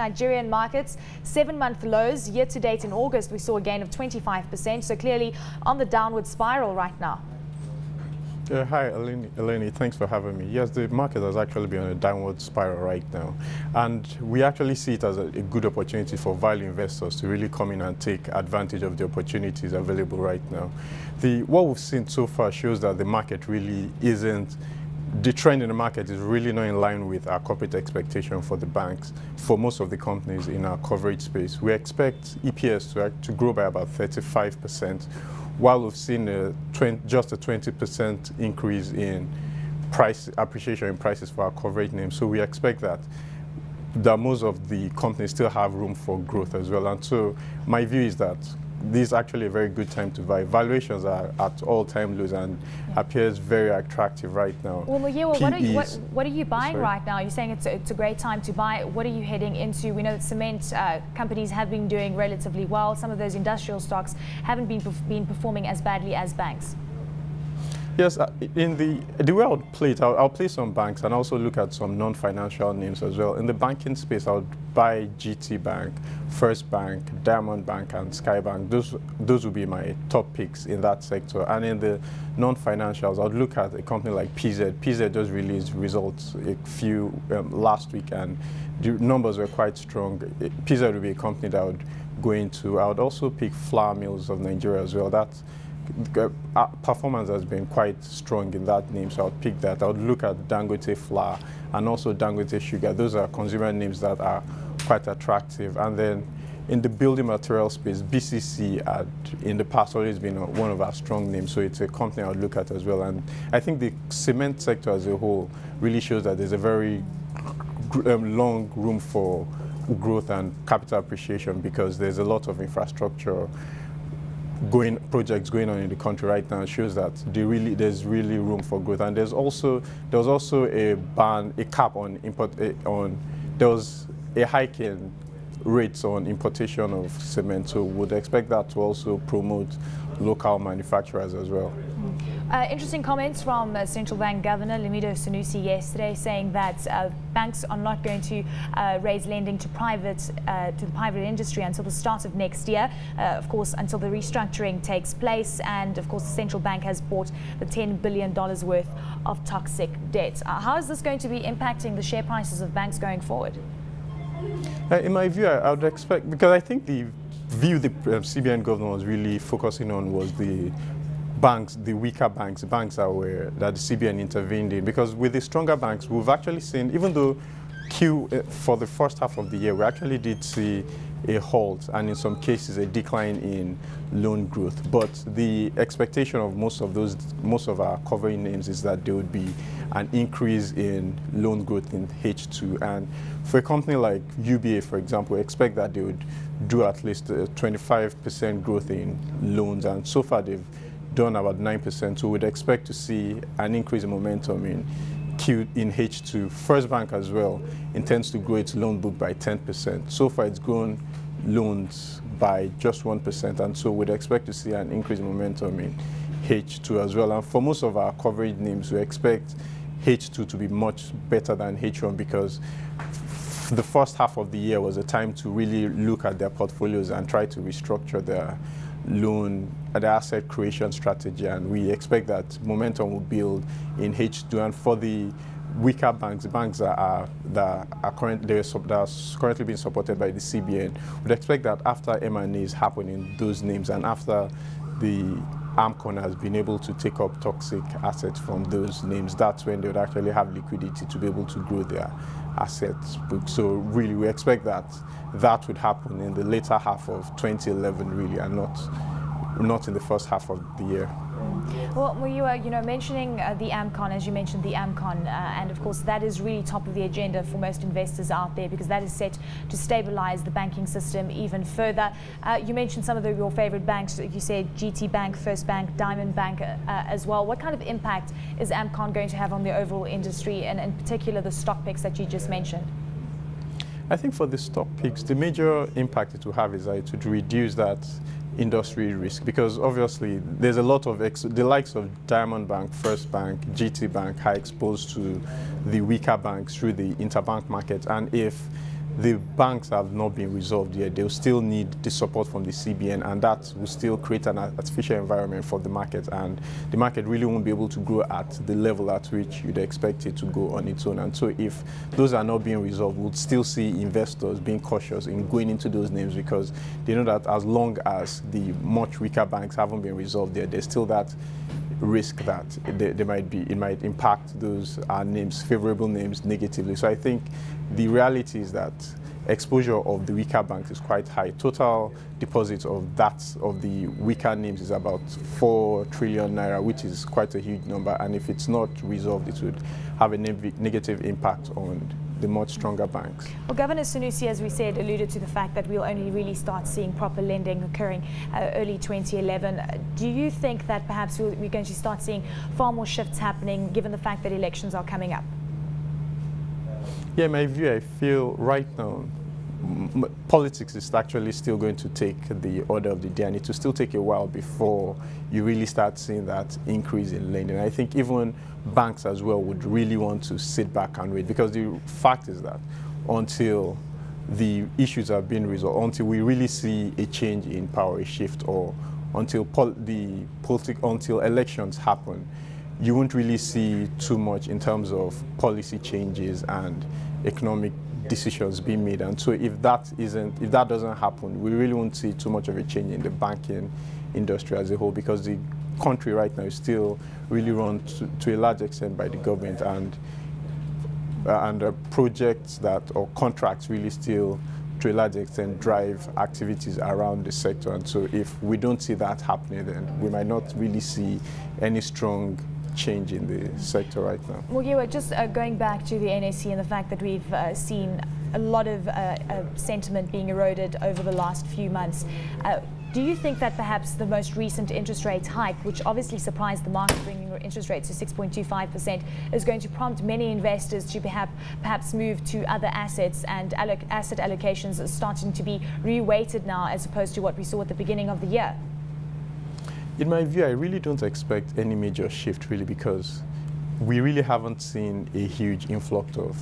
Nigerian markets, 7-month lows. Year to date in August, we saw a gain of 25%. So clearly on the downward spiral right now. Hi, Eleni. Thanks for having me. Yes, the market has actually been on a downward spiral right now. And we actually see it as a good opportunity for value investors to really come in and take advantage of the opportunities available right now. What we've seen so far shows that the market really isn't, the trend in the market is really not in line with our corporate expectation for the banks, for most of the companies in our coverage space. We expect EPS to grow by about 35%. While we've seen just a 20% increase in price appreciation in prices for our coverage names. So we expect that most of the companies still have room for growth as well. And so my view is that this is actually a very good time to buy. Valuations are at all-time lows and appears very attractive right now. Well, Muyiwa, what are you buying right now? You're saying it's a great time to buy. What are you heading into? We know that cement companies have been doing relatively well. Some of those industrial stocks haven't been performing as badly as banks. Yes, in the way I would play it, I'll play some banks and also look at some non-financial names as well. In the banking space, I would buy GT Bank, First Bank, Diamond Bank, and Sky Bank. Those would be my top picks in that sector. And in the non-financials, I would look at a company like PZ. PZ just released results last week, and the numbers were quite strong. PZ would be a company that I would go into. I would also pick Flour Mills of Nigeria as well. Performance has been quite strong in that name, so I would pick that. I would look at Dangote Flour and also Dangote Sugar. Those are consumer names that are quite attractive. And then in the building material space, BCC had in the past always been one of our strong names, so it's a company I would look at as well. And I think the cement sector as a whole really shows that there's a very long room for growth and capital appreciation because there's a lot of infrastructure projects going on in the country right now. It shows that there's really room for growth. And there was also a cap on import there was a hike in rates on importation of cement, so would expect that to also promote local manufacturers as well. Interesting comments from Central Bank Governor Lemido Sanusi yesterday, saying that banks are not going to raise lending to the private industry until the start of next year, of course, until the restructuring takes place. And of course, the central bank has bought the $10 billion worth of toxic debt. How is this going to be impacting the share prices of banks going forward? In my view, I would expect, because I think the view the CBN governor was really focusing on was the banks, the weaker banks, the banks that the CBN intervened in. Because with the stronger banks, we've actually seen, even though for the first half of the year, we actually did see a halt and in some cases a decline in loan growth. But the expectation of most of our covering names is that there would be an increase in loan growth in H2. And for a company like UBA, for example, we expect that they would do at least 25% growth in loans. And so far they've done about 9%. So we'd expect to see an increase in momentum in H2. First Bank as well intends to grow its loan book by 10%. So far it's grown loans by just 1%, and so we'd expect to see an increase in momentum in H2 as well. And for most of our coverage names, we expect H2 to be much better than H1 because the first half of the year was a time to really look at their portfolios and try to restructure their asset creation strategy, and we expect that momentum will build in H2. And for the weaker banks, the banks that are currently being supported by the CBN, we'd expect that after M&As happen in those names and after the AMCON has been able to take up toxic assets from those names, that's when they would actually have liquidity to be able to grow their assets book. So really, we expect that would happen in the later half of 2011, really, and not in the first half of the year. Well, Muyiwa, mentioning the AMCON, as you mentioned, the AMCON, and of course that is really top of the agenda for most investors out there because that is set to stabilize the banking system even further. You mentioned some of your favorite banks. You said GT Bank, First Bank, Diamond Bank as well. What kind of impact is AMCON going to have on the overall industry, and in particular the stock picks that you just mentioned? I think for the stock picks, the major impact it will have is that it would reduce that industry risk, because obviously there's a lot of the likes of Diamond Bank, First Bank, GT Bank are exposed to the weaker banks through the interbank market, and if the banks have not been resolved yet. They'll still need the support from the CBN, and that will still create an artificial environment for the market, and the market really won't be able to grow at the level at which you'd expect it to go on its own. And so if those are not being resolved, we'll still see investors being cautious in going into those names, because they know that as long as the much weaker banks haven't been resolved there, there's still that risk that it might impact those names, favorable names, negatively. So I think the reality is that exposure of the weaker banks is quite high. Total deposits of the weaker names is about 4 trillion naira, which is quite a huge number. And if it's not resolved, it would have a negative impact on the much stronger banks. Well, Governor Sanusi, as we said, alluded to the fact that we'll only really start seeing proper lending occurring early 2011. Do you think that perhaps we're going to start seeing far more shifts happening, given the fact that elections are coming up? Yeah, in my view, I feel right now politics is actually still going to take the order of the day, and it will still take a while before you really start seeing that increase in lending. I think even banks as well would really want to sit back and wait, because the fact is that until the issues have been resolved, until we really see a change in power, a shift, or until elections happen, you won't really see too much in terms of policy changes and economic decisions being made. And so if that doesn't happen, we really won't see too much of a change in the banking industry as a whole, because the country right now is still really run to a large extent by the government, and projects or contracts really still to a large extent drive activities around the sector. And so if we don't see that happening, then we might not really see any strong change in the sector right now. Muyiwa, just going back to the NSE and the fact that we've seen a lot of sentiment being eroded over the last few months, do you think that perhaps the most recent interest rate hike, which obviously surprised the market, bringing interest rates to 6.25%, is going to prompt many investors to perhaps move to other assets, and asset allocations are starting to be reweighted now as opposed to what we saw at the beginning of the year? In my view, I really don't expect any major shift, really, because we really haven't seen a huge influx of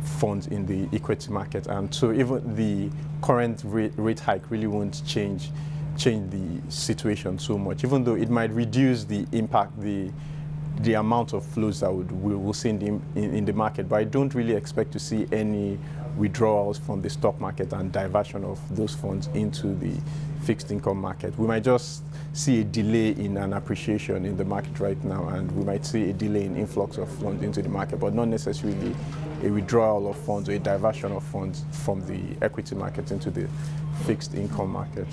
funds in the equity market, and so even the current rate hike really won't change the situation so much, even though it might reduce the impact, the amount of flows that we will see in the market. But I don't really expect to see any withdrawals from the stock market and diversion of those funds into the fixed income market. We might just see a delay in an appreciation in the market right now, and we might see a delay in influx of funds into the market, but not necessarily a withdrawal of funds or a diversion of funds from the equity market into the fixed income market.